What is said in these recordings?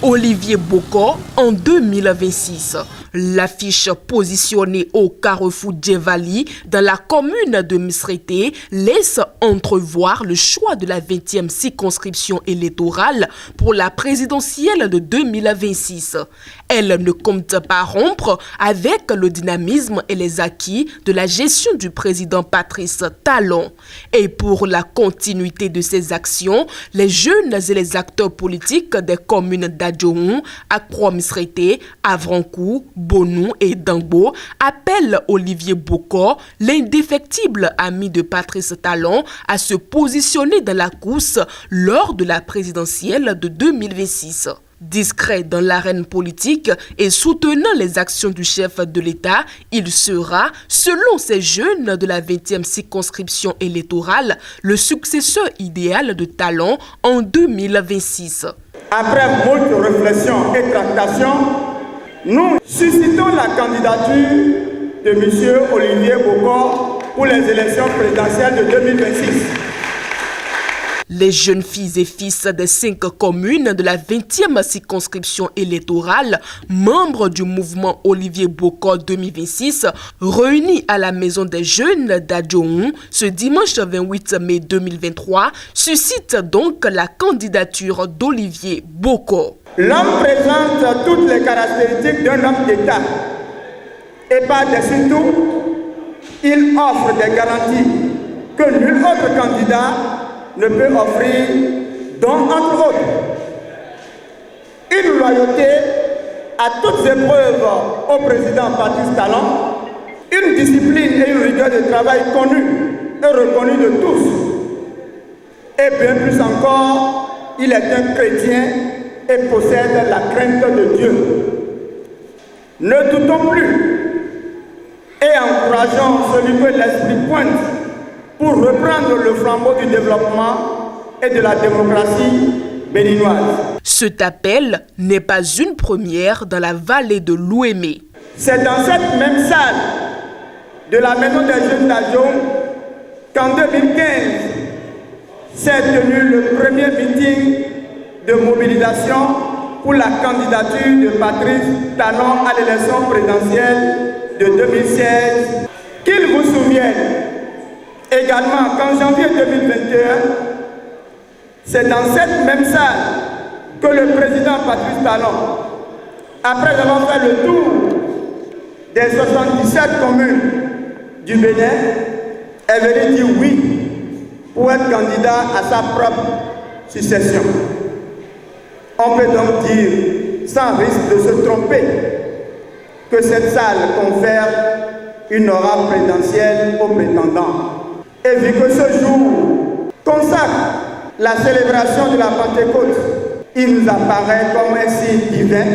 Olivier Boko en 2026. L'affiche positionnée au carrefour Djevali dans la commune de Misrété laisse entrevoir le choix de la 20e circonscription électorale pour la présidentielle de 2026. Elle ne compte pas rompre avec le dynamisme et les acquis de la gestion du président Patrice Talon. Et pour la continuité de ses actions, les jeunes et les acteurs politiques des communes d'Adjohun, Akpro-Misrété, Avrankou, Bonou et Dangbo appellent Olivier Boko, l'indéfectible ami de Patrice Talon, à se positionner dans la course lors de la présidentielle de 2026. Discret dans l'arène politique et soutenant les actions du chef de l'État, il sera, selon ces jeunes de la 20e circonscription électorale, le successeur idéal de Talon en 2026. Après moult réflexions et tractations, nous suscitons la candidature de M. Olivier Boko pour les élections présidentielles de 2026. Les jeunes filles et fils des 5 communes de la 20e circonscription électorale, membres du mouvement Olivier Boko 2026, réunis à la Maison des Jeunes d'Adjohun ce dimanche 28 mai 2023, suscitent donc la candidature d'Olivier Boko. L'homme présente toutes les caractéristiques d'un homme d'État. Et par-dessus tout, il offre des garanties que nul autre candidat ne peut offrir, dont entre autres une loyauté à toutes épreuves au président Patrice Talon, une discipline et une rigueur de travail connue et reconnue de tous. Et bien plus encore, il est un chrétien et possède la crainte de Dieu. Ne doutons plus et encourageons celui que l'esprit pointe pour reprendre le flambeau du développement et de la démocratie béninoise. Cet appel n'est pas une première dans la vallée de l'Ouémé. C'est dans cette même salle de la Maison des Jeunes d'Adjohun qu'en 2015 s'est tenu le premier meeting de mobilisation pour la candidature de Patrice Talon à l'élection présidentielle de 2016. Qu'il vous souvienne également qu'en janvier 2021, c'est dans cette même salle que le président Patrice Talon, après avoir fait le tour des 77 communes du Bénin, est venu dire oui pour être candidat à sa propre succession. On peut donc dire, sans risque de se tromper, que cette salle confère une aura présidentielle aux prétendants. Et vu que ce jour consacre la célébration de la Pentecôte, il nous apparaît comme un signe divin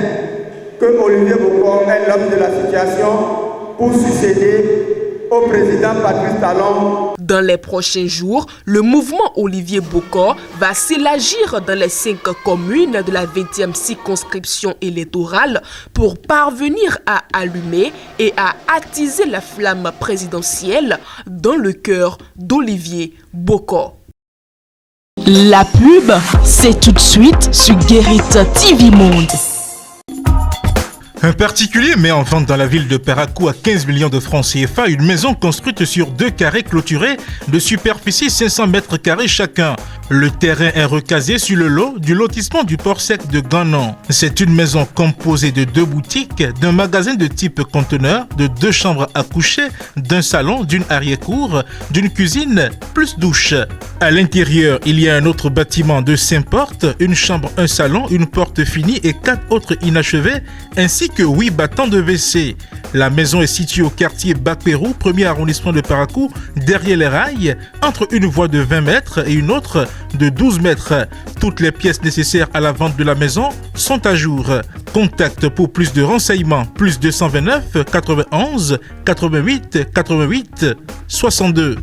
que Olivier Boko est l'homme de la situation pour succéder au président Patrice Talon. Dans les prochains jours, le mouvement Olivier Boko va s'élargir dans les 5 communes de la 20e circonscription électorale pour parvenir à allumer et à attiser la flamme présidentielle dans le cœur d'Olivier Boko. La pub, c'est tout de suite sur Guérit TV Monde. Un particulier met en vente dans la ville de Parakou à 15 millions de francs CFA une maison construite sur 2 carrés clôturés de superficie 500 mètres carrés chacun. Le terrain est recasé sur le lot du lotissement du port sec de Ganon. C'est une maison composée de 2 boutiques, d'un magasin de type conteneur, de 2 chambres à coucher, d'un salon, d'une arrière-cour, d'une cuisine, plus douche. À l'intérieur, il y a un autre bâtiment de 5 portes, une chambre, un salon, une porte finie et 4 autres inachevés, ainsi que 8 battants de WC. La maison est située au quartier Bakpérou, 1er arrondissement de Parakou, derrière les rails, entre une voie de 20 mètres et une autre de 12 mètres. Toutes les pièces nécessaires à la vente de la maison sont à jour. Contact pour plus de renseignements, plus 229 91 88 88 62.